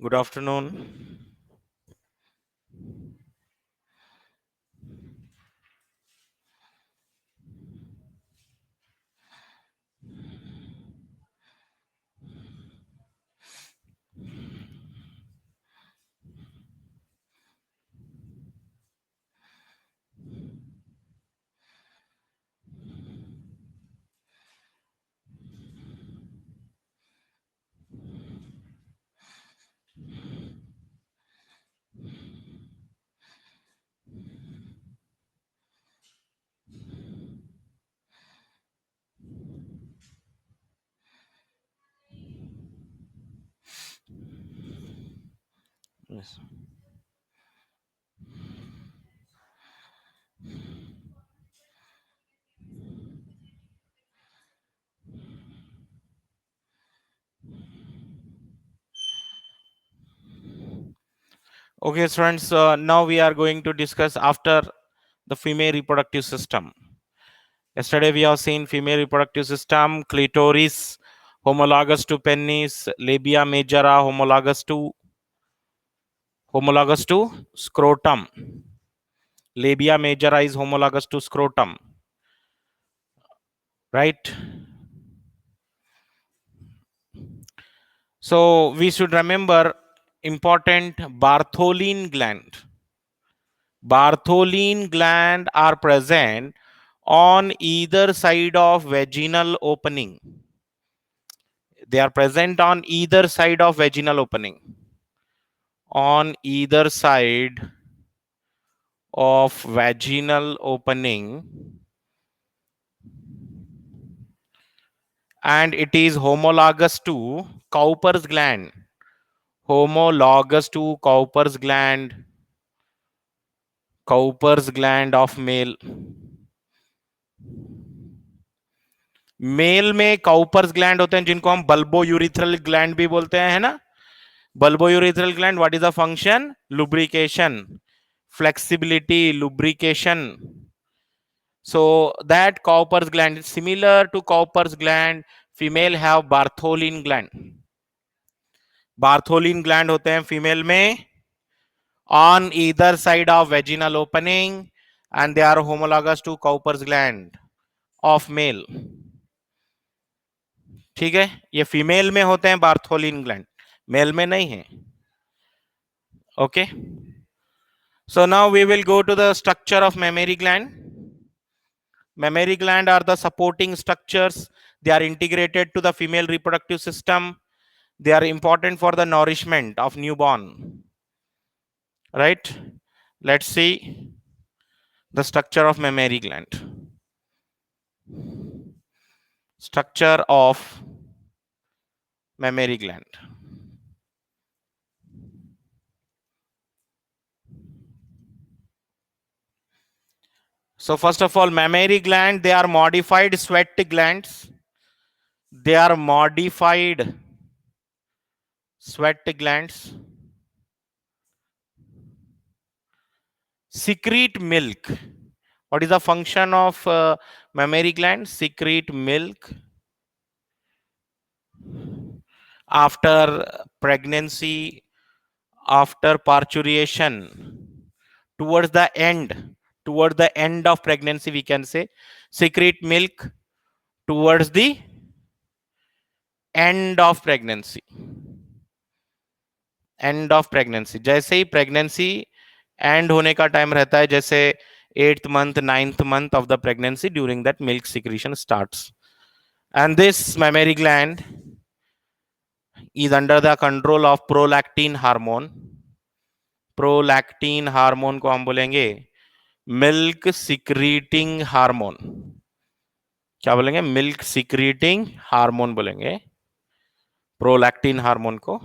Good afternoon. Yes. Okay, friends. Now we are going to discuss after the female reproductive system. Yesterday we have seen female reproductive system: clitoris, homologous to penis; labia majora, homologous to scrotum. Labia majora is homologous to scrotum, right? So we should remember important Bartholin gland. Bartholin gland are present on either side of vaginal opening. They are present on either side of vaginal opening. On either side of vaginal opening, and it is homologous to Cowper's gland. Homologous to Cowper's gland. Cowper's gland of male. Male में Cowper's gland होते हैं जिनको हम bulbo urethral gland भी बोलते हैं, है ना? Bulbo urethral gland, what is the function? Lubrication, flexibility, lubrication. So that Cowper's gland is similar to Cowper's gland. Female have Bartholin gland. Bartholin gland होते हैं फीमेल में on either side of vaginal opening, and they are homologous to Cowper's gland of male. ठीक है, ये female में होते हैं Bartholin gland, mail में नहीं है. Okay, so now we will go to the structure of mammary gland. Mammary gland are the supporting structures. They are integrated to the female reproductive system. They are important for the nourishment of newborn. Right? Let's see the structure of mammary gland. Structure of mammary gland. So first of all, mammary gland, they are modified sweat glands. They are modified sweat glands. Secrete milk. What is the function of mammary gland? Secrete milk after pregnancy, after parturition, towards the end of pregnancy, we can say secrete milk towards the end of pregnancy. End of pregnancy, जैसे ही pregnancy end होने का time रहता है, जैसे 8th month, 9th month of the pregnancy, during that milk secretion starts. And this mammary gland is under the control of prolactin hormone. Prolactin hormone को हम बोलेंगे milk secreting hormone. क्या बोलेंगे? milk secreting hormone बोलेंगे. Prolactin hormone को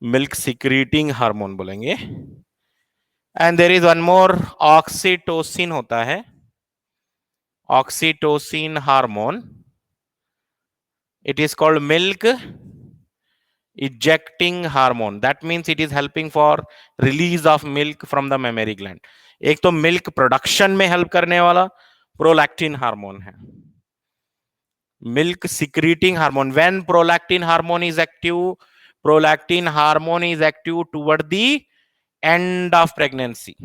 milk secreting hormone बोलेंगे. And there is one more, oxytocin होता है, oxytocin hormone. It is called milk ejecting hormone. That means it is helping for release of milk from the mammary gland. एक तो milk production में help करने वाला prolactin hormone है. Milk secreting hormone, when prolactin hormone is active, Prolactin hormone is active toward the end of pregnancy.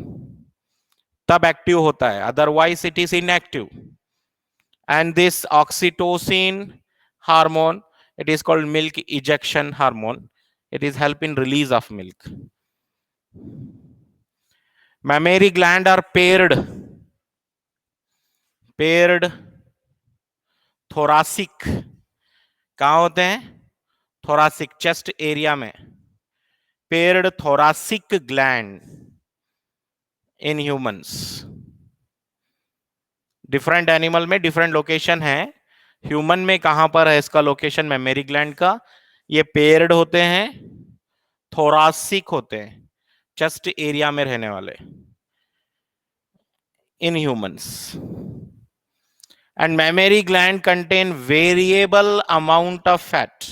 तब active होता है, otherwise it is inactive. And this oxytocin hormone, it is called milk ejection hormone. It is help in release of milk. Mammary gland are paired thoracic. कहां होते हैं? thoracic, chest area में. Paired thoracic gland in humans. Different animal में different location है. Human में कहां पर है इसका लोकेशन मेमोरी ग्लैंड का? ये पेयर्ड होते हैं, थोरासिक होते हैं, चेस्ट एरिया में रहने वाले in humans. And memory gland contain variable amount of fat.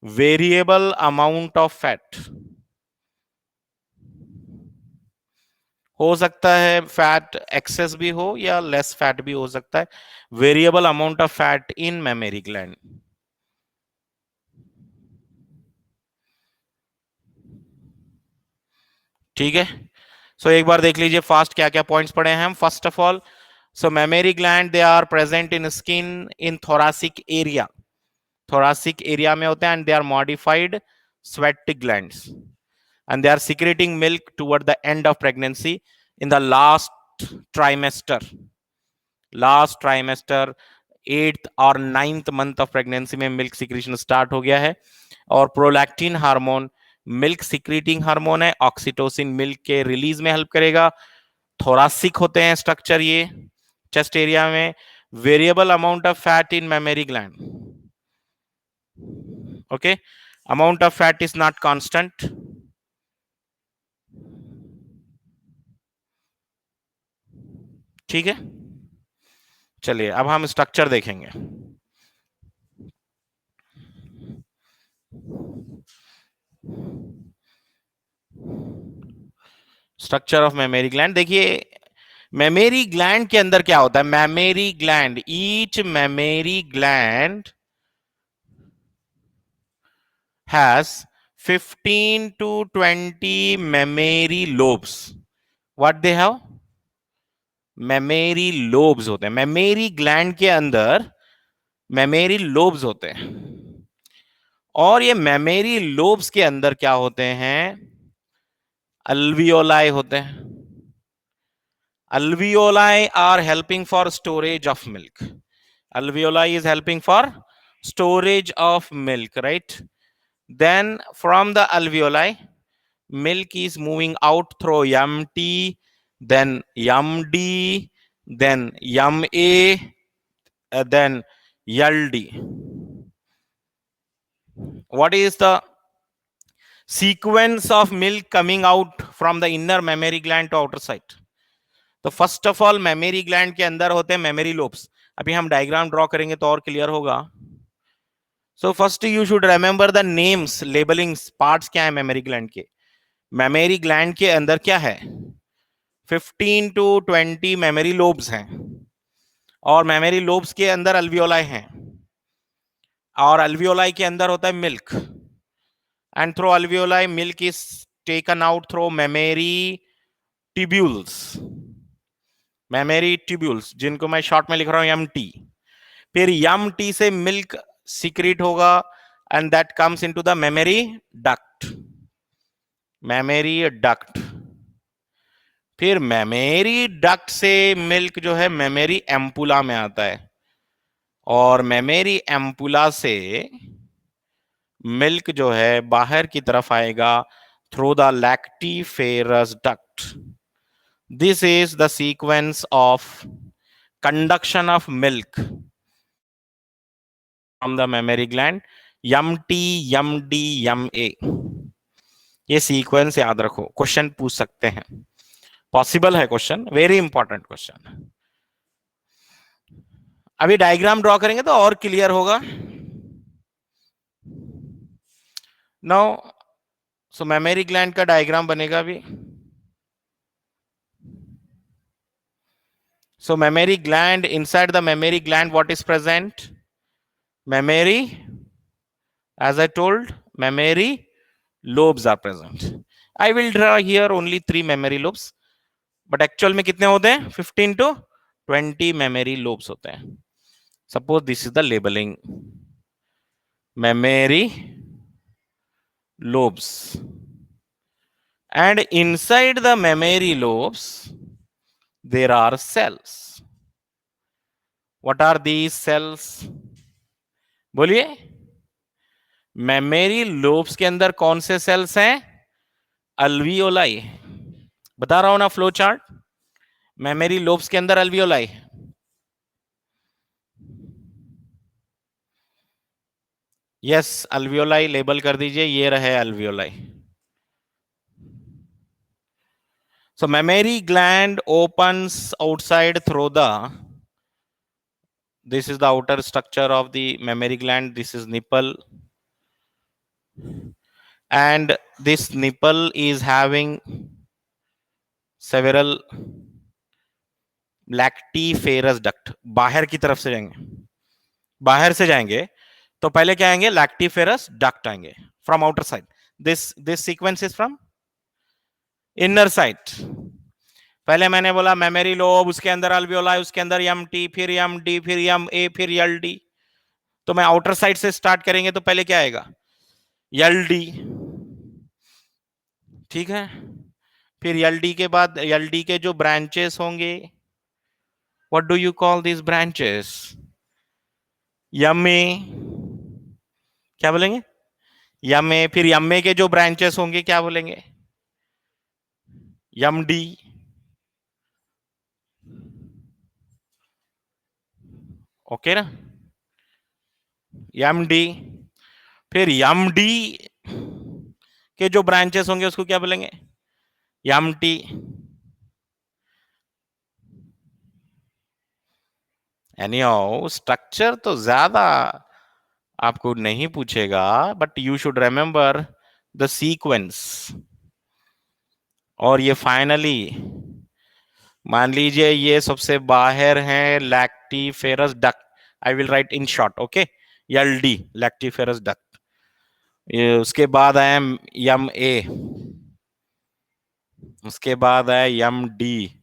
Variable amount of fat हो सकता है, फैट एक्सेस भी हो या लेस फैट भी हो सकता है. Variable amount of fat in memory gland. ठीक है. सो एक बार देख लीजिए फास्ट क्या क्या पॉइंट्स पढ़े हैं हम. First of all, so memory gland they are present in skin in thoracic area. Thoracic area में होते हैं and they are modified sweat glands and they are secreting milk toward the end of pregnancy in the last trimester. 8th और 9th month of pregnancy में milk secretion start हो गया है. और prolactin hormone milk secreting hormone है. Oxytocin milk के release में help करेगा. थोरासिक होते हैं स्ट्रक्चर ये, चेस्ट एरिया में. Variable amount of fat in memory gland. Okay, amount of fat is not constant. ठीक है, चलिए अब हम स्ट्रक्चर देखेंगे. स्ट्रक्चर ऑफ मेमोरी ग्लैंड देखिए. मेमोरी ग्लैंड के अंदर क्या होता है? Memory gland, each memory gland has 15 to 20 memory lobes. What they have? Memory lobes होते हैं. मेमोरी ग्लैंड के अंदर मेमोरी लोब्स होते हैं. और ये मेमोरी लोब्स के अंदर क्या होते हैं? अल्वियोलाई होते हैं. Alveoli are helping for storage of milk. Alveoli is helping for storage of milk, right? Then from the alveoli, milk is moving out through yum T, then yum D, then yum A, then YLD. What is the sequence of milk coming out from the inner mammary gland to outer side? तो first of all memory gland के अंदर होते हैं memory lobes. अभी हम diagram draw करेंगे तो और क्लियर होगा. So first you should remember the names, labellings, parts क्या है मेमोरी ग्लैंड के. मेमोरी ग्लैंड के अंदर क्या है? 15 to 20 मेमोरी लोब्स हैं. और मेमोरी लोब्स के अंदर अल्वियोलाई हैं. और अल्वियोलाई के अंदर होता है milk. And through alveoli milk is taken out through mammary tubules. Mammary tubules जिनको मैं शॉर्ट में लिख रहा हूं यम टी. फिर यम टी से मिल्क सीक्रेट होगा and that comes into the memory duct. Memory duct. फिर मेमोरी डक्ट से मिल्क जो है मेमोरी एम्पुला में आता है. और मेमोरी एम्पुला से मिल्क जो है बाहर की तरफ आएगा through the lactiferous duct. This is the sequence of conduction of milk from the mammary gland. Yum T, Yum D, Yum A. ये सीक्वेंस याद रखो, क्वेश्चन पूछ सकते हैं. पॉसिबल है क्वेश्चन, वेरी इंपॉर्टेंट क्वेश्चन. अभी डायग्राम ड्रॉ करेंगे तो और क्लियर होगा. नाउ सो मेमोरी ग्लैंड का डायग्राम बनेगा अभी. So mammary gland, inside the mammary gland what is present? Mammary, as I told, memory lobes are present. I will draw here only 3 memory lobes, but actual में कितने होते हैं? 15 to 20 memory lobes होते हैं. Suppose this is the labeling. Memory lobes, and inside the memory lobes there are cells. What are these cells? बोलिए. Memory lobes के अंदर कौन से सेल्स हैं? अल्वियोलाई. बता रहा हूं ना फ्लो चार्ट. मेमोरी लोब्स के अंदर अल्वियोलाई. यस, अल्वियोलाई लेबल कर दीजिए. ये रहे alveoli. So mammary gland opens outside through the, this is the outer structure of the mammary gland. This is nipple, and this nipple is having several lactiferous duct. बाहर की तरफ से जाएंगे, बाहर से जाएंगे तो पहले क्या आएंगे? lactiferous duct आएंगे from outer side. This sequence is from inner side. पहले मैंने बोला मेमोरी लोब, उसके अंदर अल्वियोलाई, उसके अंदर एम टी, फिर एम डी, फिर एम ए, फिर एल डी. तो मैं आउटर साइड से स्टार्ट करेंगे तो पहले क्या आएगा? L D. ठीक है. फिर एल डी के बाद एल डी के जो ब्रांचेस होंगे, what do you call this branches? M A. क्या बोलेंगे? M A. फिर एम ए के जो ब्रांचेस होंगे क्या बोलेंगे? M D. ओके ना? M D. फिर एम डी के जो ब्रांचेस होंगे उसको क्या बोलेंगे? M T. एनीहाउ स्ट्रक्चर तो ज्यादा आपको नहीं पूछेगा, but you should remember the sequence. और ये फाइनली मान लीजिए ये सबसे बाहर है lactiferous duct. I will write in short. Okay, L D, lactiferous duct. उसके बाद है एम ए, उसके बाद है एम डी,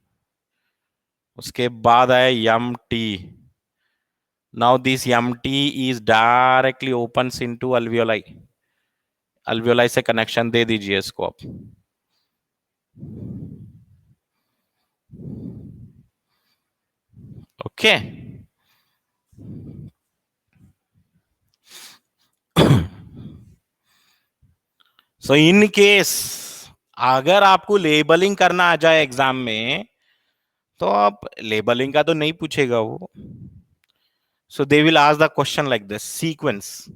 उसके बाद है M T. Now this M T is directly opens into alveoli. Alveoli से कनेक्शन दे दीजिए इसको आप. ओके. सो इन केस अगर आपको लेबलिंग करना आ जाए एग्जाम में, तो आप लेबलिंग का तो नहीं पूछेगा वो. So they will ask the question like this, sequence.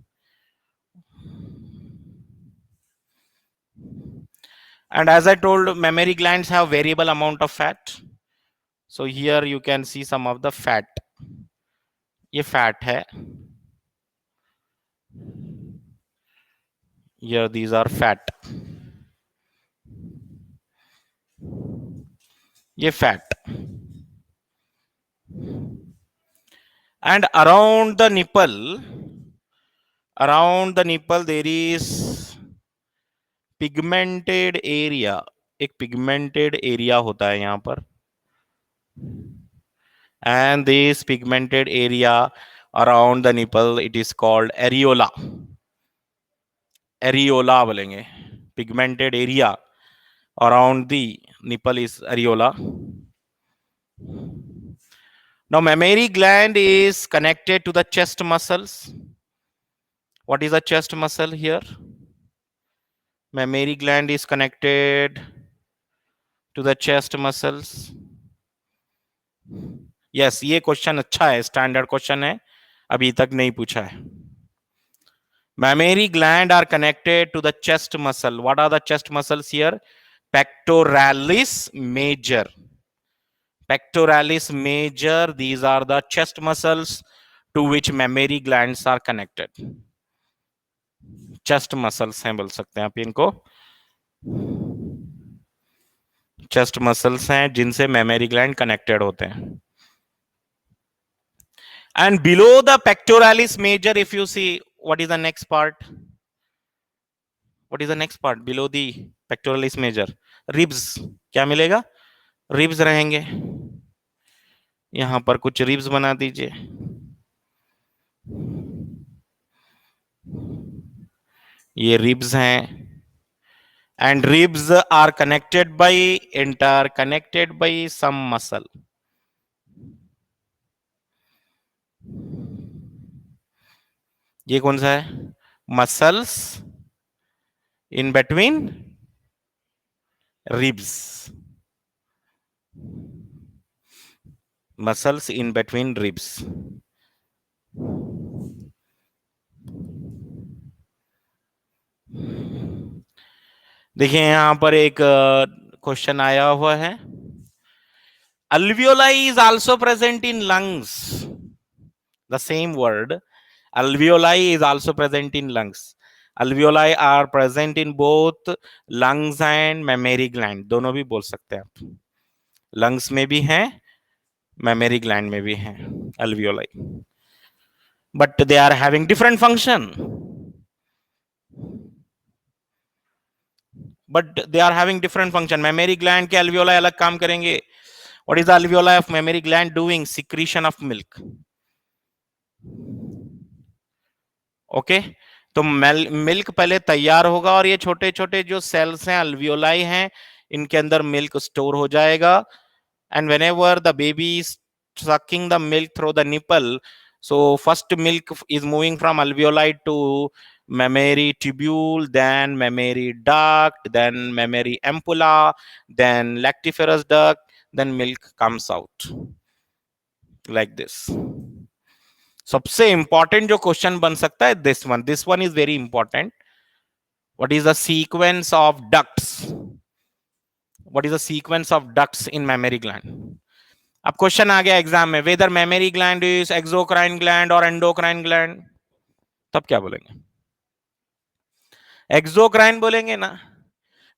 And as I told, mammary glands have variable amount of fat. So here you can see some of the fat. ये fat है. Here these are fat. ये fat. And around the nipple there is pigmented area. एक pigmented area होता है यहाँ पर. And this pigmented area around the nipple, it is called areola. Areola बोलेंगे. Pigmented area around the nipple is areola. Now mammary gland is connected to the chest muscles. What is the chest muscle here? Mammary gland is connected to the chest muscles. Yes, ये question अच्छा है, standard question है, अभी तक नहीं पूछा है. Mammary gland are connected to the chest muscle. What are the chest muscles here? Pectoralis major. Pectoralis major, these are the chest muscles to which mammary glands are connected. Chest muscles हैं, बोल सकते हैं आप इनको. Chest muscles हैं जिनसे mammary gland connected होते हैं. And below the pectoralis major, if you see, what is the next part? What is the next part below the pectoralis major? Ribs. क्या मिलेगा? रिब्स रहेंगे। यहां पर कुछ रिब्स बना दीजिए। ये रिब्स हैं, and ribs are interconnected by some muscle. ये कौन सा है? Muscles in between ribs, muscles in between ribs. देखिए यहां पर एक क्वेश्चन आया हुआ है, alveoli is also present in lungs. The same word, alveoli is also present in lungs. Alveoli are present in both lungs and mammary gland, दोनों भी बोल सकते हैं आप। लंग्स में भी हैं, mammary gland में भी हैं alveoli, but they are having different function. But they are having different function. mammary gland के alveoli अलग काम करेंगे। What is the alveoli of mammary gland doing? Secretion of milk. Okay, तो मिल्क पहले तैयार होगा और ये छोटे छोटे जो सेल्स हैं अल्वियोलाई हैं, इनके अंदर मिल्क स्टोर हो जाएगा। And whenever the baby is sucking the milk through the nipple, so first milk is moving from alveoli to mammary tubule, then mammary duct, then mammary ampulla, then lactiferous duct, then milk comes out like this. सबसे important जो question बन सकता है this one is very important. What is the sequence of ducts? What is the sequence of ducts in memory gland? अब question आ गया exam में, whether memory gland is exocrine gland और एंडोक्राइन ग्लैंड, तब क्या बोलेंगे? एक्सोक्राइन बोलेंगे ना,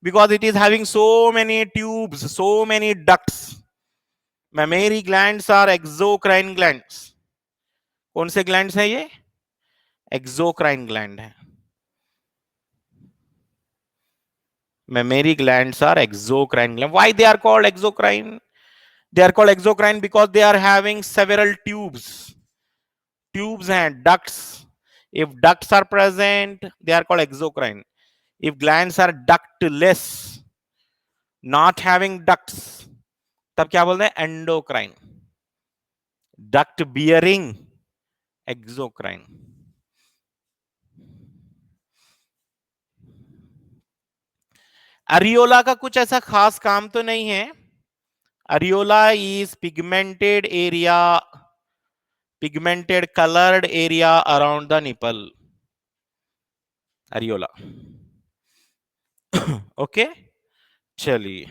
because it is having so many tubes, so many ducts. Memory glands are exocrine glands. कौन से ग्लैंड्स हैं ये? एक्सोक्राइन ग्लैंड है। Mammary glands are exocrine gland. Why they are called exocrine? They are called exocrine because they are having several tubes. Tubes and ducts. If ducts are present, they are called exocrine. If glands are ductless, not having ducts, तब क्या बोलते हैं? Endocrine. Duct bearing exocrine. अरियोला का कुछ ऐसा खास काम तो नहीं है। Areola is pigmented colored area around the nipple. Areola. Okay, चलिए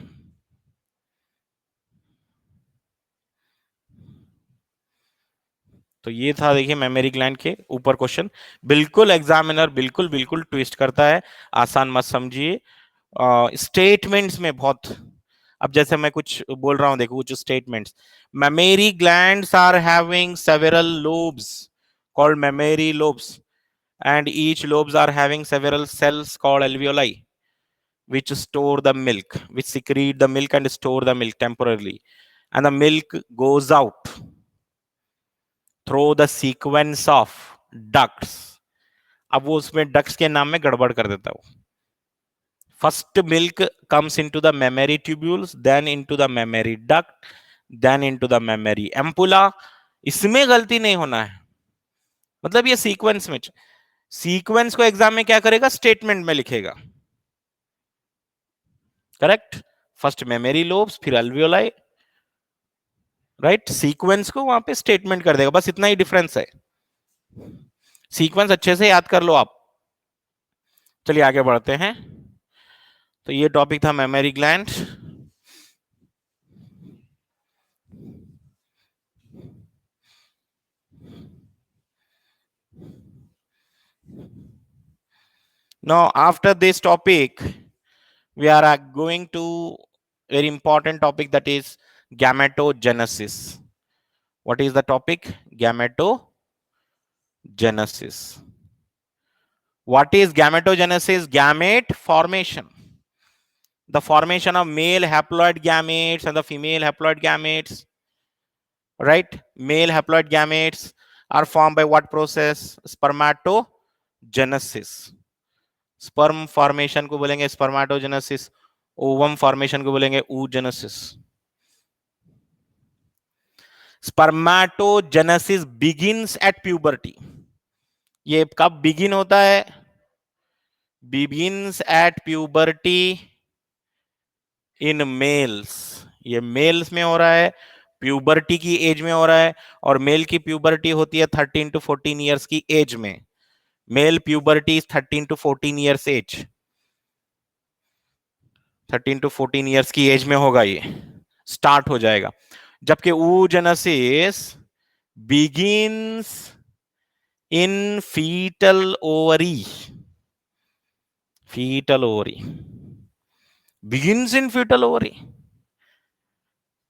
तो ये था, देखिए मेमोरी ग्लैंड के ऊपर क्वेश्चन। बिल्कुल एग्जामिनर बिल्कुल बिल्कुल ट्विस्ट करता है, आसान मत समझिए। स्टेटमेंट्स में बहुत, अब जैसे मैं कुछ बोल रहा हूं, देखो कुछ statements, memory glands are having several lobes called memory lobes, and each lobes are having several cells called alveoli which store the milk, which secrete the milk and store the milk temporarily, and the milk goes out through the sequence of ducts. अब वो उसमें ducts के नाम में गड़बड़ कर देता हूं। First milk comes into the mammary tubules, then into the mammary duct, then into the mammary ampulla. इसमें गलती नहीं होना है, मतलब ये सीक्वेंस में, सीक्वेंस को एग्जाम में क्या करेगा? स्टेटमेंट में लिखेगा, करेक्ट? फर्स्ट मेमोरी लोब्स, फिर अल्वियोलाई, राइट? सीक्वेंस को वहां पे स्टेटमेंट कर देगा, बस इतना ही डिफरेंस है। सीक्वेंस अच्छे से याद कर लो आप। चलिए आगे बढ़ते हैं। तो ये टॉपिक था memory gland. Now after this topic we are going to very important topic, that is gametogenesis. What is the topic? Gametogenesis. What is gametogenesis? Gamete formation. The formation of male haploid gametes and the female haploid gametes. Right? Male haploid gametes are formed by what process? Spermatogenesis. Sperm formation को बोलेंगे spermatogenesis, ovum formation को बोलेंगे oogenesis. Spermatogenesis begins at puberty. ये कब begin होता है? Begins at puberty in males. ये mails में हो रहा है, प्यूबर्टी की एज में हो रहा है. और मेल की प्यूबर्टी होती है 13 to 14 ईयर्स की एज में. Male puberty is 13 to 14 years age. 13 to 14 years की एज में होगा, ये स्टार्ट हो जाएगा. जबकि oogenesis begins in fetal ovary. Fetal ovary begins in fetal ovary,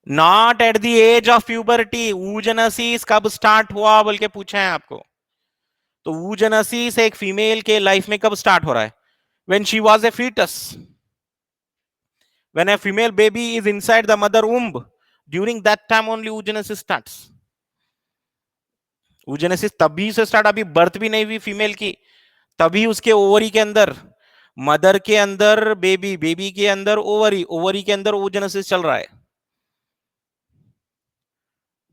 not at the age of puberty. oogenesis कब स्टार्ट हुआ बोल के पूछा है आपको. तो oogenesis एक फीमेल के लाइफ में कब स्टार्ट हो रहा है? when she was a fetus. When a female baby is inside the mother womb, during that time only oogenesis starts. oogenesis तभी से स्टार्ट, अभी बर्थ भी नहीं हुई फीमेल की, तभी उसके ओवरी के अंदर, मदर के अंदर बेबी, बेबी के अंदर ओवरी, ओवरी के अंदर oogenesis चल रहा है.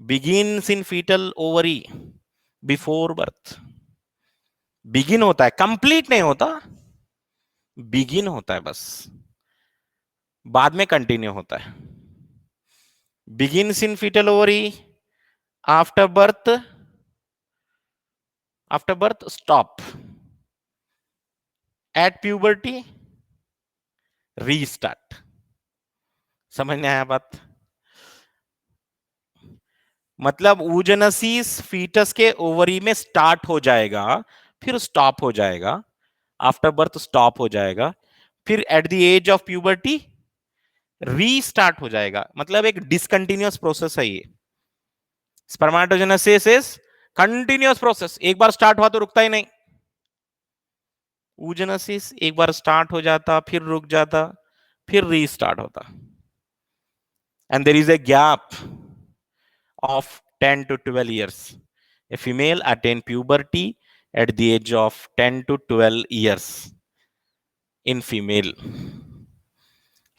begins in fetal ovary before birth. begin होता है, कंप्लीट नहीं होता, begin होता है बस, बाद में कंटिन्यू होता है. begins in fetal ovary, after birth stop, at puberty restart. समझ में आया बात? मतलब oogenesis फीटस के ओवरी में स्टार्ट हो जाएगा, फिर स्टॉप हो जाएगा, आफ्टर बर्थ स्टॉप हो जाएगा, फिर at the age of puberty restart हो जाएगा. मतलब एक डिसकंटिन्यूअस प्रोसेस है ये. स्पर्मेटोजेनेसिस इज कंटिन्यूअस प्रोसेस, एक बार स्टार्ट हुआ तो रुकता ही नहीं. oogenesis एक बार स्टार्ट हो जाता, फिर रुक जाता, फिर रीस्टार्ट होता. And there is a gap of 10 to 12 years. A female attains puberty at the age of 10 to 12 years in female.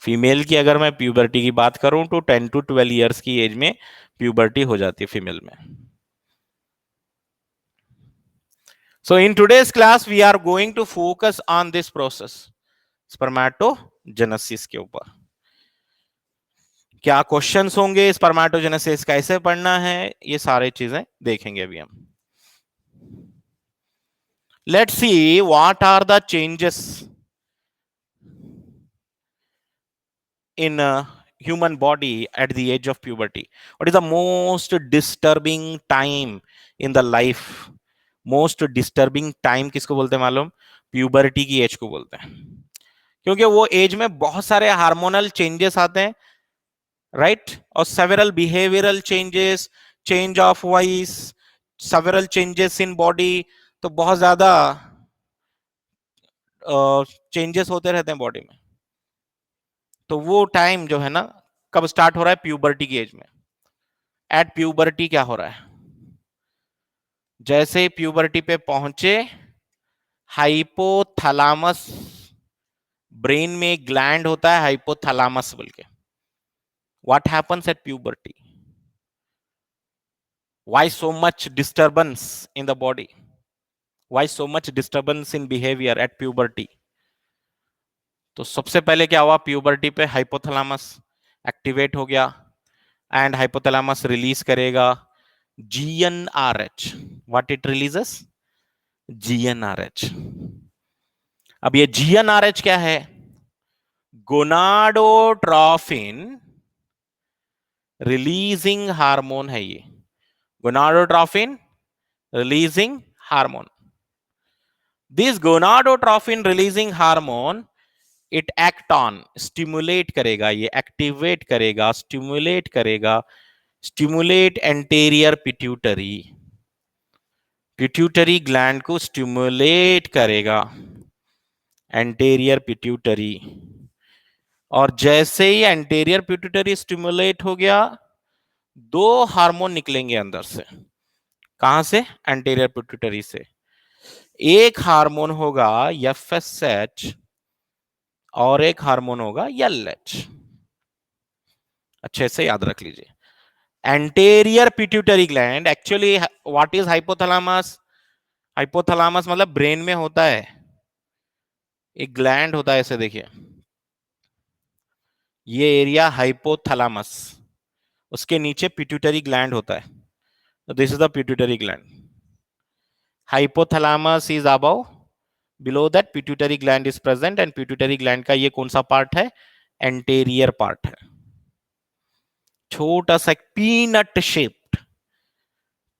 Female की अगर मैं प्यूबर्टी की बात करूं तो 10 to 12 इयर्स की एज में प्यूबर्टी हो जाती है फीमेल में. So in today's class we are going to focus on this process, spermatogenesis के ऊपर. क्या क्वेश्चंस होंगे, स्पर्मेटोजेनेसिस कैसे पढ़ना है, ये सारे चीजें देखेंगे अभी हम. Let's see what are the changes in human body at the age of puberty. What is the most disturbing time in the life? Most disturbing time किसको बोलते हैं मालूम? प्यूबर्टी की एज को बोलते हैं, क्योंकि वो एज में बहुत सारे हार्मोनल चेंजेस आते हैं, राइट? और several behavioural changes, change of voice, several changes in body. तो बहुत ज्यादा चेंजेस होते रहते हैं बॉडी में. तो वो टाइम जो है ना, कब स्टार्ट हो रहा है? प्यूबर्टी की एज में. एट प्यूबर्टी क्या हो रहा है? जैसे प्यूबर्टी पे पहुंचे, हाइपोथैलेमस, ब्रेन में एक ग्लैंड होता है हाइपोथैलेमस बोल के. What happens at puberty? Why so much disturbance in the body? Why so much disturbance in behaviour at puberty? तो सबसे पहले क्या हुआ? प्यूबर्टी पे हाइपोथैलेमस एक्टिवेट हो गया एंड हाइपोथैलेमस रिलीज करेगा GnRH. What it releases? GnRH. अब ये GnRH क्या है? गोनाडोट्रोफिन रिलीजिंग हार्मोन है ये. Gonadotrophin releasing hormone. This gonadotrophin releasing hormone it act on, stimulate करेगा, ये एक्टिवेट करेगा, स्टिमुलेट करेगा, stimulate anterior pituitary. Pituitary gland को स्टिमुलेट करेगा, एंटीरियर पिट्यूटरी। और जैसे ही एंटीरियर पिट्यूटरी स्टिमुलेट हो गया, दो हार्मोन निकलेंगे अंदर से। कहां से? एंटीरियर पिट्यूटरी से। एक हार्मोन होगा एफएसएच और एक हार्मोन होगा एलएच। अच्छे से याद रख लीजिए। Anterior pituitary gland, actually what is hypothalamus? Hypothalamus मतलब ब्रेन में होता है, एक ग्लैंड होता है, ऐसे देखिए, ये एरिया हाइपोथैलेमस, उसके नीचे पिट्यूटरी ग्लैंड होता है, तो this is the pituitary gland. Hypothalamus is above, below that pituitary gland is present, and pituitary gland का ये कौन सा पार्ट है? एंटीरियर पार्ट है। छोटा सा पीनट शेप्ड,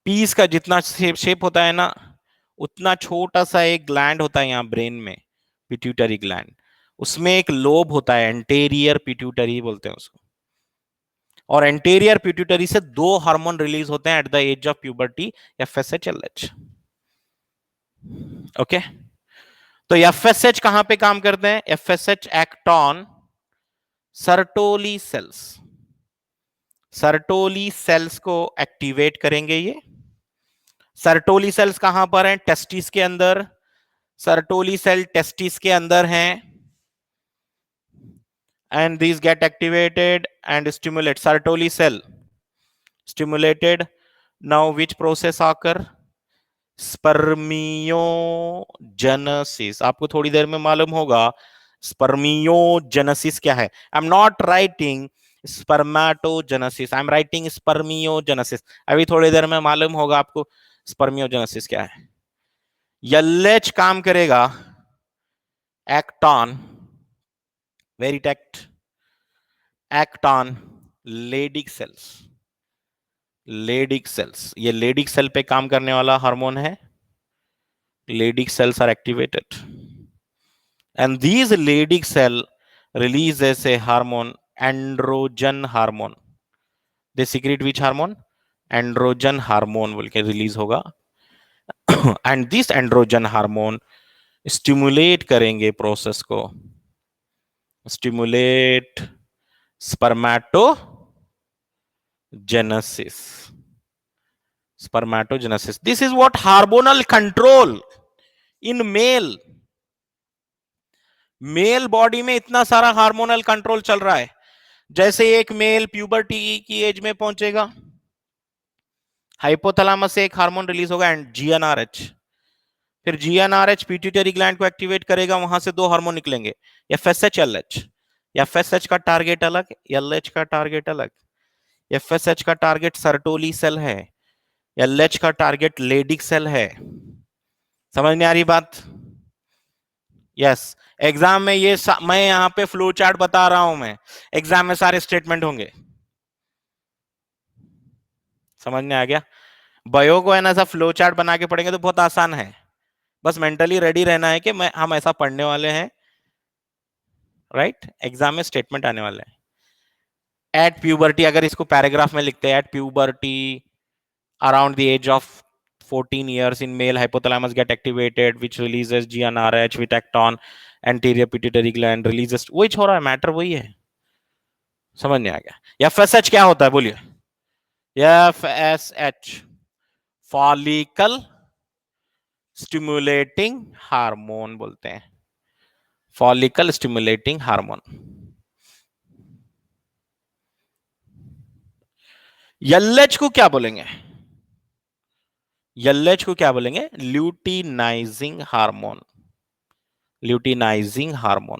पीस का जितना शेप होता है ना, उतना छोटा सा एक ग्लैंड होता है यहां ब्रेन में, पिट्यूटरी ग्लैंड। उसमें एक लोब होता है, एंटीरियर पिट्यूटरी बोलते हैं उसको। और एंटीरियर पिट्यूटरी से दो हार्मोन रिलीज होते हैं at the age of puberty, FSH, LH. Okay, तो एफएसएच कहां पे काम करते हैं? FSH act on Sertoli cells. Sertoli cells को एक्टिवेट करेंगे ये। सर्टोली सेल्स कहां पर हैं? टेस्टिस के अंदर। सर्टोली सेल टेस्टिस के अंदर हैं, and these get activated and stimulate. Sertoli cell stimulated. Now which process occur? Spermiogenesis. आपको थोड़ी देर में मालूम होगा स्पर्मियोजेनेसिस क्या है। I am not writing spermatogenesis, I am writing spermiogenesis. अभी थोड़ी देर में मालूम होगा आपको स्पर्मियोजेनेसिस क्या है। एलएच काम करेगा एक्ट ऑन, वेरी टेक्ट, act on Leydig cells. Leydig cells, ये लेडिक सेल पे काम करने वाला हार्मोन है। Leydig cells are activated and these Leydig cell releases a hormone, androgen hormone. They secrete which hormone? Androgen hormone बोल के release होगा। and this androgen hormone stimulate करेंगे प्रोसेस को, stimulate spermatogenesis. Spermatogenesis, this is what hormonal control in male. Male body में इतना सारा hormonal control चल रहा है। जैसे एक मेल प्यूबर्टी की एज में पहुंचेगा, हाइपोथैलेमस से एक हार्मोन रिलीज होगा एंड जीएनआरएच, फिर जीएनआरएच पिट्यूटरी ग्लैंड को एक्टिवेट करेगा, वहां से दो हार्मोन निकलेंगे, एफएसएच, एलएच। एफएसएच का टारगेट अलग, एलएच का टारगेट अलग। एफएसएच का टारगेट सर्टोली सेल है, एलएच का टारगेट लेडिक सेल है। समझ में आ रही बात? यस। एग्जाम में ये मैं यहां पे फ्लो चार्ट बता रहा हूं, मैं एग्जाम में सारे स्टेटमेंट होंगे। समझ में आ गया? बायो को है ना, ऐसा फ्लो चार्ट बना के पढ़ेंगे तो बहुत आसान है, बस मेंटली रेडी रहना है कि हम ऐसा पढ़ने वाले हैं, राइट? एग्जाम में स्टेटमेंट आने वाले हैं। एट प्यूबर्टी, अगर इसको पैराग्राफ में लिखते हैं, at puberty around the age of 14 years in male, hypothalamus get activated which releases GnRH with act on anterior pituitary gland, releases, वही हो रहा है, मैटर वही है। समझ नहीं आ गया? एफएसएच क्या होता है बोलिए? एफएसएच फॉलिकल स्टिमुलेटिंग हार्मोन बोलते हैं, फॉलिकल स्टिमुलेटिंग हार्मोन। एलएच को क्या बोलेंगे? एलएच को क्या बोलेंगे? Luteinizing hormone, luteinizing hormone.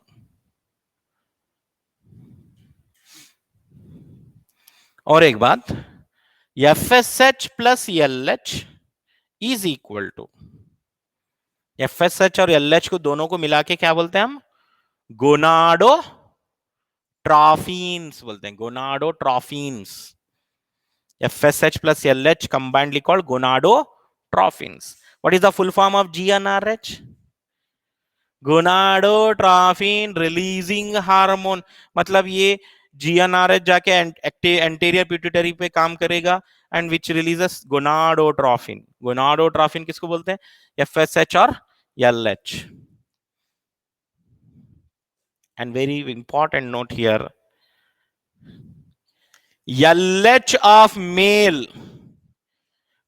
और एक बात, FSH plus LH is equal to, FSH और एलएच को दोनों को मिला के क्या बोलते हैं हम? गोनाडोट्रॉफिन्स बोलते हैं, गोनाडोट्रॉफिन्स। FSH plus LH combinedly called gonadotrophins. What is the full form of GnRH? Gonadotrophin releasing hormone. मतलब ये GnRH जाके एंटीरियर पिट्यूटरी पे काम करेगा, and which releases gonadotrophin. Gonadotrophin किसको बोलते हैं? FSH और LH. And very important note here, LH of male,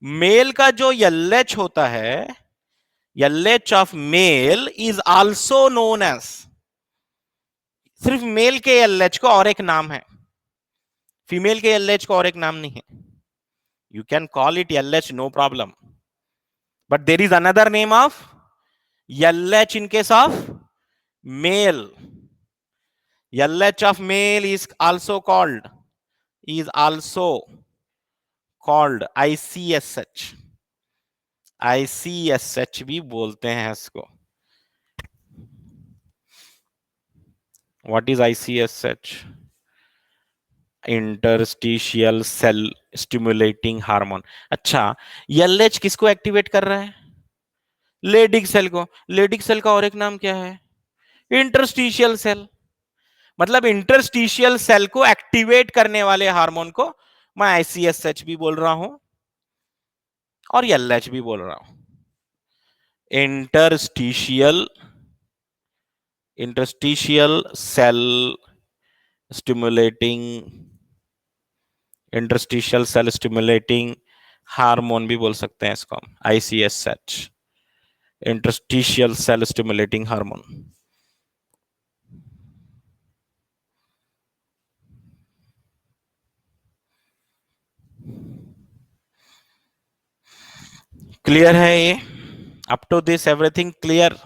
male का जो LH होता है, LH of male is also known as, सिर्फ मेल के LH को और एक नाम है, फीमेल के LH को और एक नाम नहीं है. You can call it LH, no problem, but there is another name of LH in case of male. LH of male is also called ICSH. ICSH भी बोलते हैं इसको. What is ICSH? Interstitial cell stimulating hormone. अच्छा, LH किसको activate कर रहा है? Leydig cell को. लेडिक सेल का और एक नाम क्या है? Interstitial cell. मतलब इंटरस्टिशियल सेल को एक्टिवेट करने वाले हार्मोन को मैं ICSH भी बोल रहा हूं और LH भी बोल रहा हूं. इंटरस्टिशियल सेल स्टिमुलेटिंग हार्मोन भी बोल सकते हैं इसको हम, ICSH, interstitial cell stimulating hormone. Clear है ये? Up to this everything clear?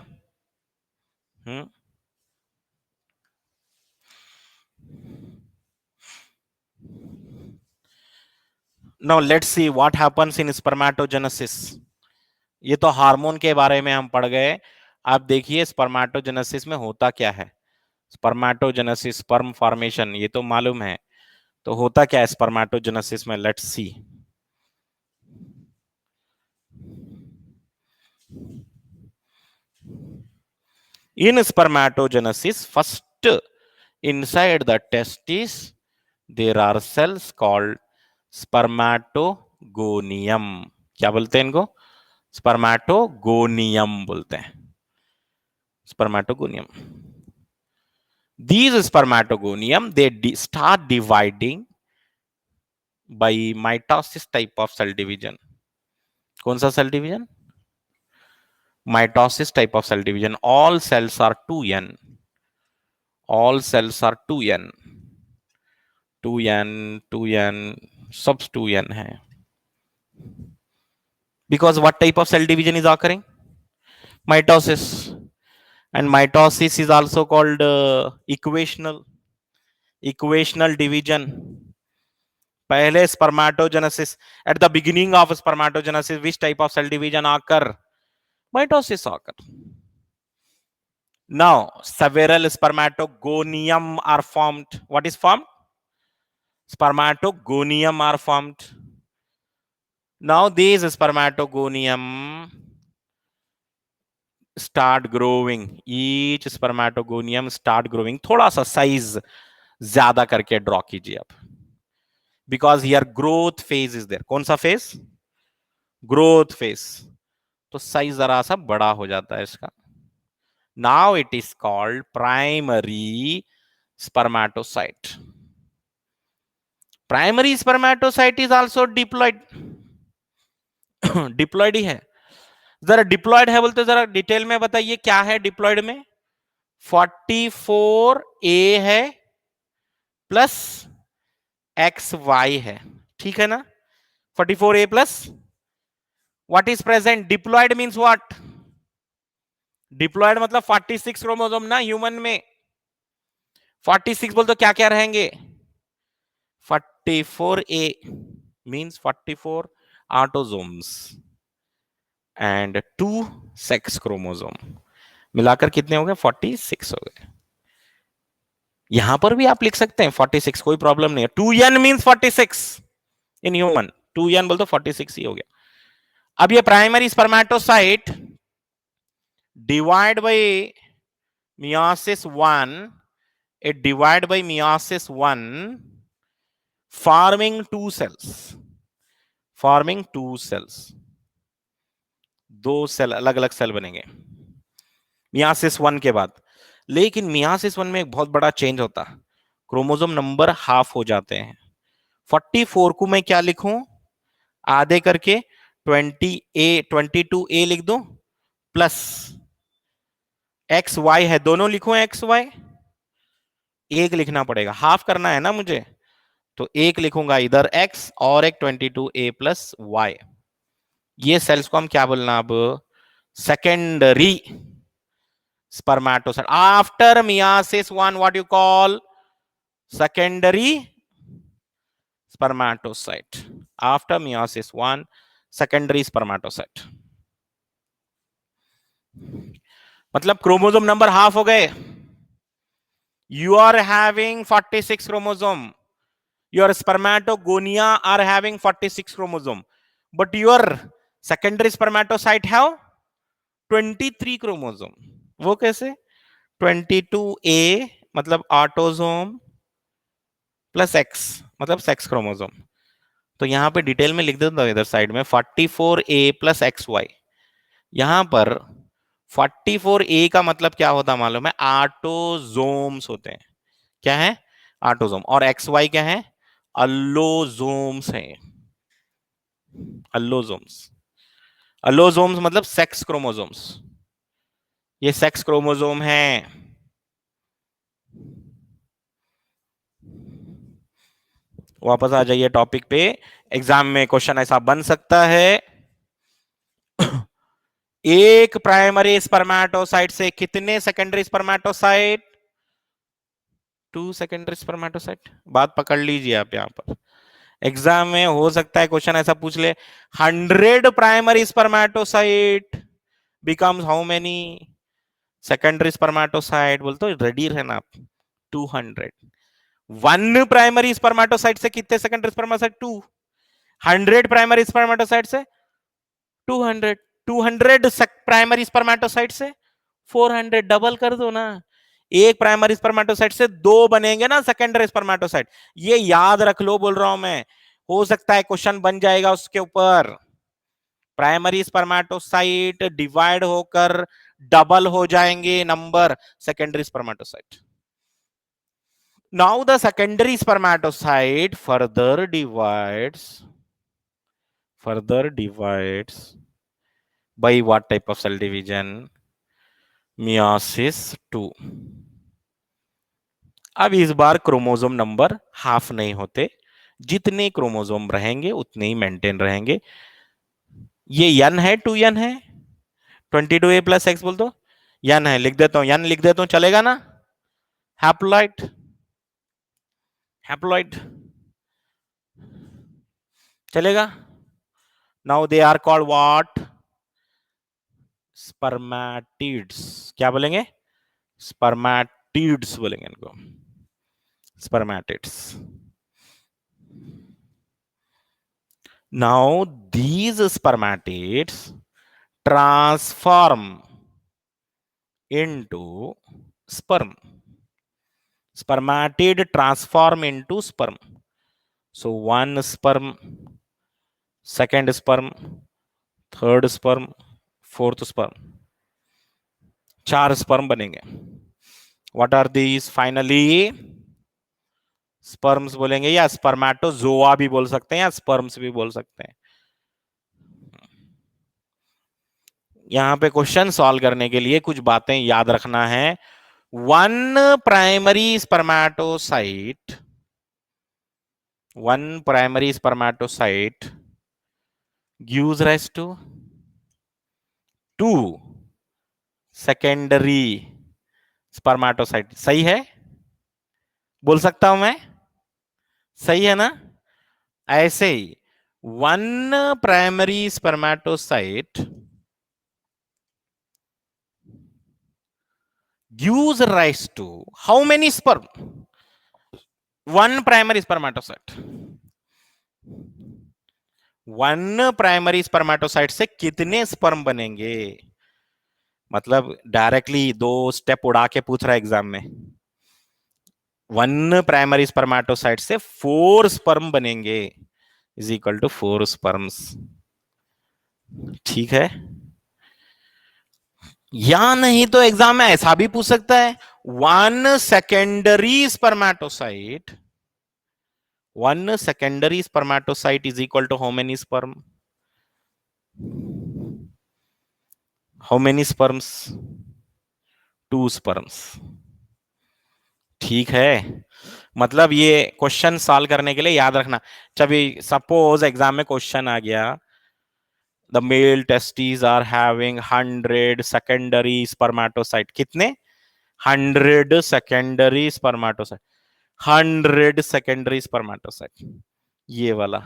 Now let's see what happens in spermatogenesis. ये तो हार्मोन के बारे में हम पढ़ गए. आप देखिए स्पर्मेटोजेनेसिस में होता क्या है. स्पर्मेटोजेनेसिस, स्पर्म फॉर्मेशन, ये तो मालूम है. तो होता क्या है स्पर्मेटोजेनेसिस में? Let's see. In spermatogenesis, first inside the testis there are cells called spermatogonium. क्या बोलते हैं इनको? स्पर्मेटोगोनियम बोलते हैं. Spermatogonium. These spermatogonium, they start dividing by mitosis type of cell division. कौन सा cell division? Mitosis type of cell division. All cells are 2n. All cells are 2n. 2n, सब 2n है. Because what type of cell division is occurring? Mitosis. And mitosis is also called equational division. पहले spermatogenesis, at the beginning of spermatogenesis, which type of cell division occur? Mitosis occur. Now several spermatogonium are formed. What is formed? Spermatogonium are formed. Now these spermatogonium start growing. Each spermatogonium start growing. थोड़ा सा size ज्यादा करके draw कीजिए आप. Because here growth phase is there. कौन सा phase? Growth phase. तो size जरा सा बड़ा हो जाता है इसका. Now it is called primary spermatocyte. Primary spermatocyte is also diploid. Diploid ही है. जरा डिप्लॉयड है बोलते जरा डिटेल में बताइए क्या है डिप्लॉयड में? 44A है प्लस XY है. ठीक है ना? 44A plus what is present? Diploid means what? Diploid मतलब 46 क्रोमोसोम ना ह्यूमन में. 46 बोल तो क्या क्या रहेंगे? 44A means 44 autosomes and 2 sex chromosome. मिलाकर कितने हो गए? 46 हो गए. यहां पर भी आप लिख सकते हैं 46, कोई प्रॉब्लम नहीं है. 2n means 46 in human. 2n बोल तो 46 ही हो गया. अब ये primary spermatocyte divide by meiosis 1, it divide by meiosis 1 forming 2 cells. Forming 2 cells, 2 cell, अलग अलग सेल बनेंगे मियासिस 1 के बाद। लेकिन मियासिस 1 में एक बहुत बड़ा चेंज होता है, क्रोमोसोम नंबर हाफ हो जाते हैं। 44 को मैं क्या लिखूं, आधे करके 22A लिख दूं, प्लस XY है, दोनों लिखूं XY, एक लिखना पड़ेगा, हाफ करना है ना मुझे, तो एक लिखूंगा इधर X और एक 22A प्लस Y। ये सेल्स को हम क्या बोलना अब, secondary spermatocyte. After myiasis 1 what you call, secondary spermatocyte। after meiosis 1 secondary spermatocyte। मतलब क्रोमोसोम नंबर हाफ हो गए। You are having 46 chromosome, your spermatogonia are having 46 chromosome, but your secondary spermatocyte have 23 chromosome। वो कैसे, 22A मतलब autosome plus X मतलब sex chromosome. तो यहां पे डिटेल में लिख देता हूं इधर साइड में 44A प्लस XY। यहां पर 44A का मतलब क्या होता मालूम है, ऑटोजोम्स होते हैं। क्या है, ऑटोजोम। और XY क्या है, अल्लोजोम्स हैं। अल्लोजोम्स, अल्लोजोम्स मतलब सेक्स क्रोमोसोम्स, ये सेक्स क्रोमोसोम है। वापस आ जाइए टॉपिक पे। एग्जाम में क्वेश्चन ऐसा बन सकता है, एक प्राइमरी स्पर्मेटोसाइट से कितने सेकेंडरी स्पर्मेटोसाइट, 2 सेकेंडरी स्पर्मेटोसाइट। बात पकड़ लीजिए आप यहां पर, एग्जाम में हो सकता है क्वेश्चन ऐसा पूछ ले, 100 primary spermatocyte becomes how many secondary spermatocyte, बोल तो रेडी रहना आप। 200, 1 प्राइमरी स्पर्मेटोसाइट से कितने सेकेंडरी स्पर्मेटोसाइट, 2। 100 प्राइमरी स्पर्मेटोसाइट से 200, 200 प्राइमरी स्पर्मेटोसाइट से 400, डबल कर दो ना। एक प्राइमरी स्पर्मेटोसाइट से 2 बनेंगे ना सेकेंडरी स्पर्मेटोसाइट, ये याद रख लो, बोल रहा हूं मैं, हो सकता है क्वेश्चन बन जाएगा उसके ऊपर। प्राइमरी स्पर्मेटोसाइट डिवाइड होकर डबल हो जाएंगे number secondary spermatocyte. Now the secondary spermatocyte further divides by what type of cell division, meiosis 2। अब इस बार क्रोमोसोम नंबर हाफ नहीं होते, जितने क्रोमोसोम रहेंगे उतने ही मेंटेन रहेंगे। ये n है, 2n है, 22A प्लस एक्स बोल दो, n है, लिख देता हूं, n लिख देता हूं, चलेगा ना। हैप्लॉइड, हैप्लॉइड चलेगा। Now they are called what, spermatids. क्या बोलेंगे, स्पर्मेटिड्स बोलेंगे इनको, spermatids. Now these spermatids transform into sperm, spermatid transform into sperm। so one sperm, second sperm, third sperm, fourth sperm, 4 sperm बनेंगे। What are these, finally sperms बोलेंगे, या spermatozoa भी बोल सकते हैं, या स्पर्म्स भी बोल सकते हैं। यहां पे क्वेश्चन सॉल्व करने के लिए कुछ बातें याद रखना है। 1 primary spermatocyte, 1 primary spermatocyte gives rise to 2 secondary spermatocyte। सही है, बोल सकता हूं मैं, सही है ना। ऐसे ही 1 primary spermatocyte gives rise to how many sperm, 1 primary spermatocyte, 1 primary spermatocyte से कितने स्पर्म बनेंगे। मतलब डायरेक्टली 2 स्टेप उड़ा के पूछ रहा है एग्जाम में। 1 प्राइमरी स्पर्मेटोसाइट से 4 स्पर्म बनेंगे, इज इक्वल टू 4 स्पर्म्स। ठीक है, या नहीं तो एग्जाम में ऐसा भी पूछ सकता है, one secondary spermatocyte, one secondary spermatocyte is equal to how many sperm, how many sperms, 2 sperms. ठीक है, मतलब ये क्वेश्चन सॉल्व करने के लिए याद रखना। चलिए सपोज एग्जाम में क्वेश्चन आ गया, the male testis are having 100 secondary spermatocyte, कितने, 100 सेकेंडरी स्पर्मेटोसाइट, 100 सेकेंडरी स्पर्मेटोसाइट, ये वाला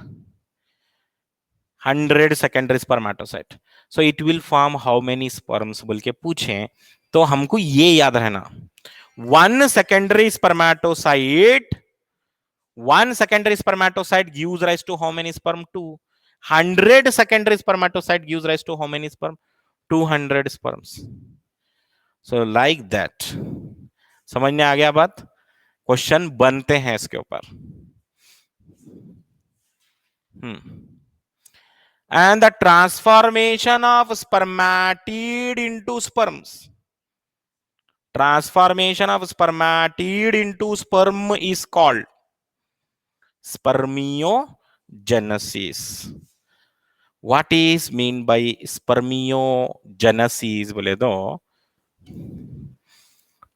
100 secondary spermatocyte, so it will form how many sperms बोल के पूछे, तो हमको ये याद रहना, one secondary spermatocyte, one secondary spermatocyte gives rise to how many sperm, 2. 100 secondary spermatocyte gives rise to how many sperm, 200 sperms. So like that, समझ में आ गया बात, क्वेश्चन बनते हैं इसके ऊपर। And the transformation of spermatid into sperms, transformation of spermatid into sperm is called spermiogenesis. What is mean by spermiogenesis बोले तो,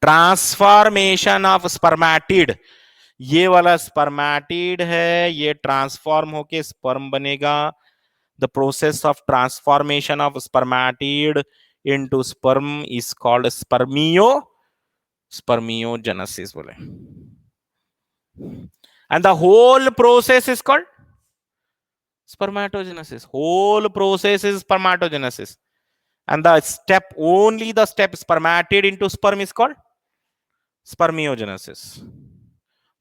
ट्रांसफॉर्मेशन ऑफ स्पर्मेटिड, ये वाला स्पर्मेटिड है, ये ट्रांसफॉर्म होके स्पर्म बनेगा, the process of transformation of spermatid into sperm is called spermiogenesis बोले, and the whole process is called spermatogenesis, whole process is spermatogenesis, and the step, only the step spermatid into sperm is called spermiogenesis,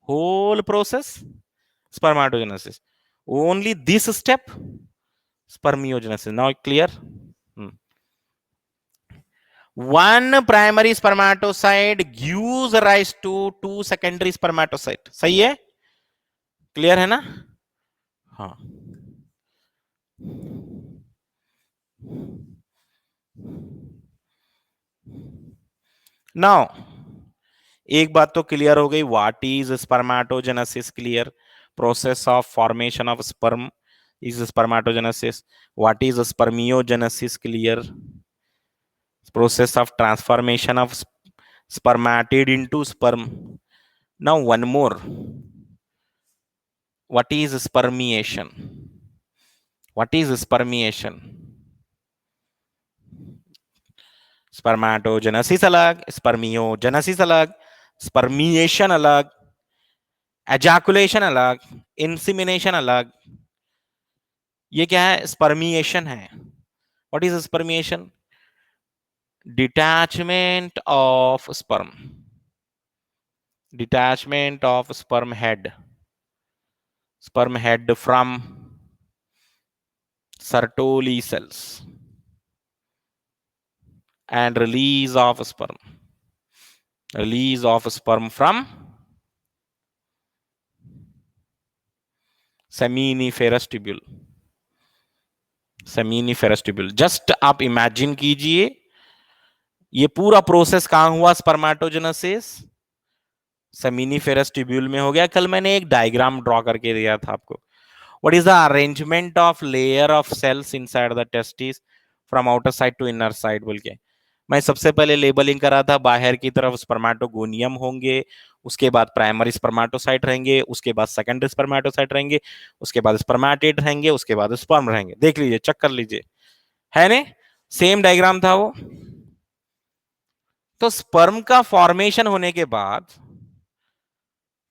whole process spermatogenesis, only this step spermiogenesis. Now clear? One primary spermatocyte gives rise to 2 secondary spermatocyte, सही है, clear है ना? हाँ, now एक बात तो clear हो गई, what is spermatogenesis, clear, process of formation of sperm is spermatogenesis, what is spermiogenesis, clear, process of transformation of spermatid into sperm. Now one more, what is spermiation, what is spermiation, spermatogenesis अलग, spermiogenesis अलग, spermiation अलग, ejaculation अलग, इंसिमिनेशन अलग, ये क्या है, spermiation है। What is spermiation, detachment of sperm, detachment of sperm head from Sertoli cells and release of sperm from seminiferous tubule, seminiferous tubule। Just आप इमेजिन कीजिए ये पूरा प्रोसेस कहां हुआ, स्पर्मेटोजेनेसिस सेमिनिफेरस ट्यूब्यूल में हो गया। कल मैंने एक डायग्राम ड्रॉ करके दिया था आपको, what is the arrangement of layer of cells inside the testis from outer side to inner side बोल के। मैं सबसे पहले लेबलिंग करा था, बाहर की तरफ स्पर्मेटोगोनियम होंगे, उसके बाद प्राइमरी स्पर्मेटोसाइट रहेंगे, उसके बाद सेकेंडरी स्पर्मेटोसाइट रहेंगे, उसके बाद स्पर्मेटिड रहेंगे, उसके बाद स्पर्म रहेंगे। देख लीजिए, चेक कर लीजिए, है ने, सेम डायग्राम था वो। तो स्पर्म का फॉर्मेशन होने के बाद,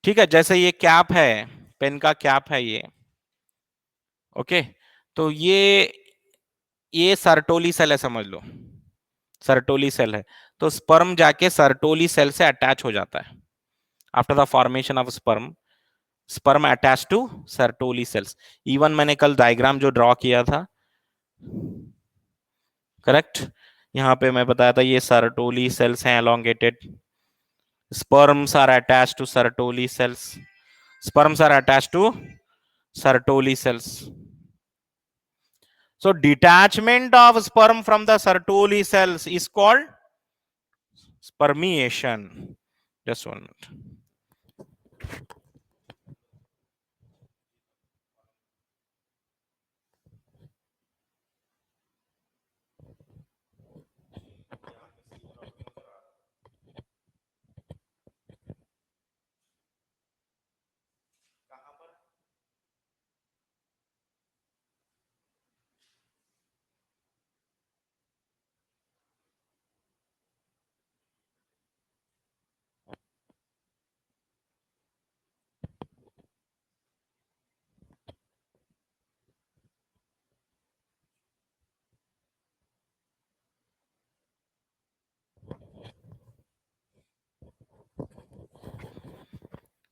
ठीक है, जैसे ये कैप है, पेन का कैप है ये, ओके, तो ये सर्टोली सेल है, समझ लो सर्टोली सेल है, तो स्पर्म जाके सर्टोली सेल से अटैच हो जाता है। After the formation of sperm attach to Sertoli cells. Even मैंने कल डायग्राम जो ड्रॉ किया था, करेक्ट, यहां पे मैं बताया था ये सर्टोली सेल्स हैं elongated, sperms are attached to Sertoli cells, sperms are attached to Sertoli cells. So detachment of sperm from the Sertoli cells is called spermiation. Just 1 minute.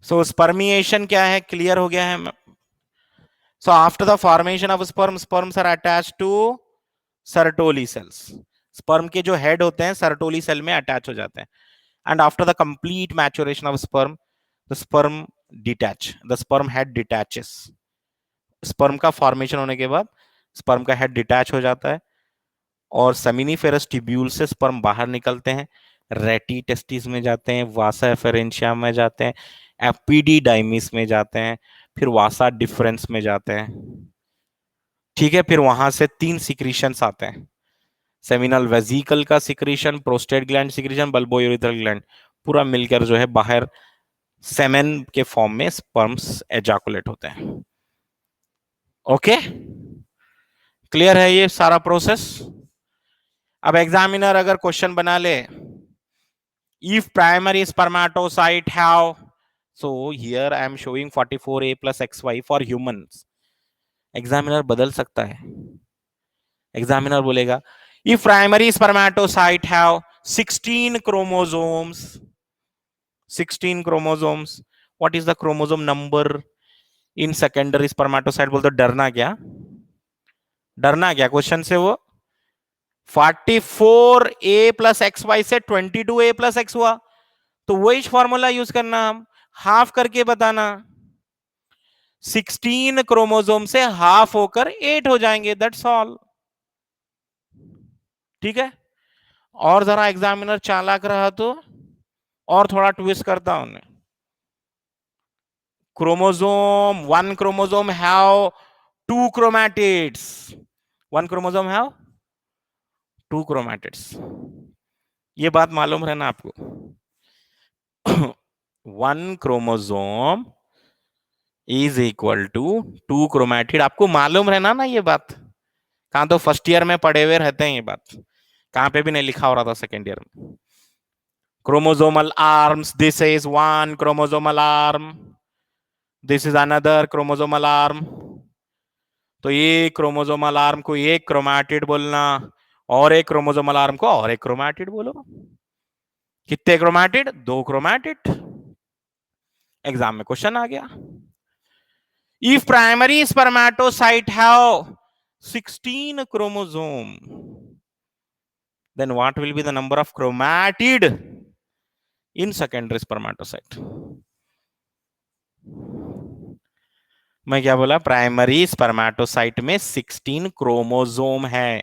So spermiation क्या है, clear हो गया है? So after the formation of sperm, sperms are attached to Sertoli cells. Sperm के जो head होते हैं Sertoli cell में attach हो जाते हैं. And after the complete maturation of sperm, the sperm detach. The sperm head detaches. Sperm का formation होने के बाद sperm का head detach हो जाता है और सेमिनिफेरस ट्यूब्यूल से स्पर्म बाहर निकलते हैं, रेटी टेस्टिस में जाते हैं, वासा एफरेंशिया में जाते हैं, एपिडीडाइमिस में जाते हैं, फिर वासा डिफरेंस में जाते हैं. ठीक है, फिर वहां से 3 सिक्रीशंस आते हैं, सेमिनल वेजिकल का secretion, prostate gland secretion, bulbourethral gland, पूरा मिलकर जो है बाहर सेमेन के फॉर्म में स्पर्म्स एजाकुलेट होते हैं. ओके, क्लियर है ये सारा प्रोसेस? अब एग्जामिनर अगर क्वेश्चन बना ले, if primary spermatocyte have, so here I am showing 44a plus xy for humans. Examiner बदल सकता है. एग्जामिनर बोलेगा if primary spermatocyte have 16 chromosomes, 16 chromosomes, what is the chromosome number in secondary spermatocyte? बोलते डरना क्या, डरना क्या क्वेश्चन से? वो 44a प्लस एक्स वाई से 22a प्लस एक्स हुआ, तो वही फॉर्मूला यूज करना, हम हाफ करके बताना. 16 क्रोमोसोम से हाफ होकर 8 हो जाएंगे, दैट्स ऑल. ठीक है, और जरा एग्जामिनर चालाक रहा तो और थोड़ा ट्विस्ट करता हूं. Chromosome, one chromosome have 2 chromatids, one chromosome have 2 chromatids. ये बात मालूम है ना आपको? One chromosome is equal to 2 chromatid. आपको मालूम रहना ना ये बात? कहां तो फर्स्ट ईयर में पढ़े हुए रहते हैं ये बात, कहां पे भी नहीं लिखा हो रहा था सेकेंड ईयर में. Chromosomal arms, this is one chromosomal arm, this is another chromosomal arm. तो ये क्रोमोसोमल आर्म को एक क्रोमैटिड बोलना और एक क्रोमोसोमल आर्म को और एक क्रोमैटिड बोलो. कितने क्रोमैटिड? 2 क्रोमैटिड. एग्जाम में क्वेश्चन आ गया. If primary spermatocyte have 16 chromosome, then what will be the number of chromatid in secondary spermatocyte? मैं क्या बोला? प्राइमरी स्पर्मेटोसाइट में 16 क्रोमोसोम है.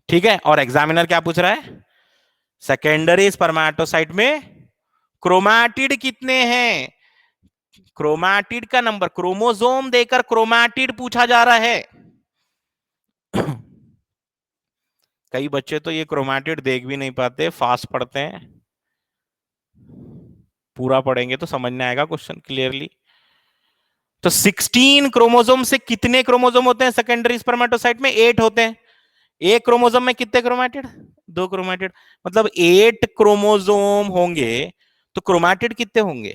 ठीक है, और एग्जामिनर क्या पूछ रहा है? सेकेंडरी स्पर्मेटोसाइट में क्रोमैटिड कितने हैं? क्रोमैटिड का नंबर, क्रोमोसोम देकर क्रोमैटिड पूछा जा रहा है. कई बच्चे तो ये क्रोमैटिड देख भी नहीं पाते, फास्ट पढ़ते हैं. पूरा पढ़ेंगे तो समझ में आएगा क्वेश्चन क्लियरली. तो 16 क्रोमोसोम से कितने क्रोमोसोम होते हैं सेकेंडरी स्पर्मेटोसाइट में? 8 होते हैं. एक क्रोमोसोम में कितने क्रोमैटिड? 2 क्रोमैटिड. मतलब 8 क्रोमोसोम होंगे तो क्रोमैटिड कितने होंगे?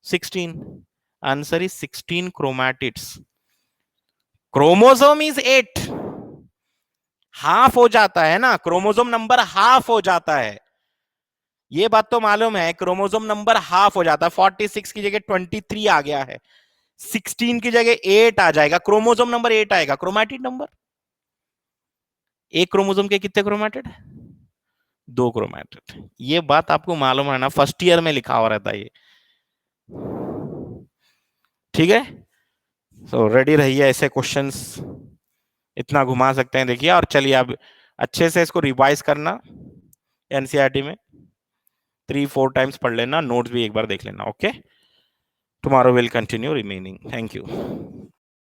16. Answer is 16 chromatids. Chromosome is 8, half हो जाता है ना, क्रोमोसोम नंबर हाफ हो जाता है. ये बात तो मालूम है, क्रोमोसोम नंबर हाफ हो जाता है. 46 की जगह 23 आ गया है, 16 की जगह 8 आ जाएगा, क्रोमोसोम नंबर 8 आएगा. क्रोमैटिड नंबर, एक क्रोमोसोम के कितने क्रोमैटिड? 2 क्रोमैटिड. ये बात आपको मालूम है ना, फर्स्ट ईयर में लिखा हुआ रहता है ये. ठीक है, सो रेडी रहिए, ऐसे क्वेश्चंस इतना घुमा सकते हैं, देखिए। और चलिए अब अच्छे से इसको रिवाइज करना, एनसीईआरटी में 3-4 टाइम्स पढ़ लेना, नोट्स भी एक बार देख लेना। Okay, tomorrow will continue remaining. Thank you.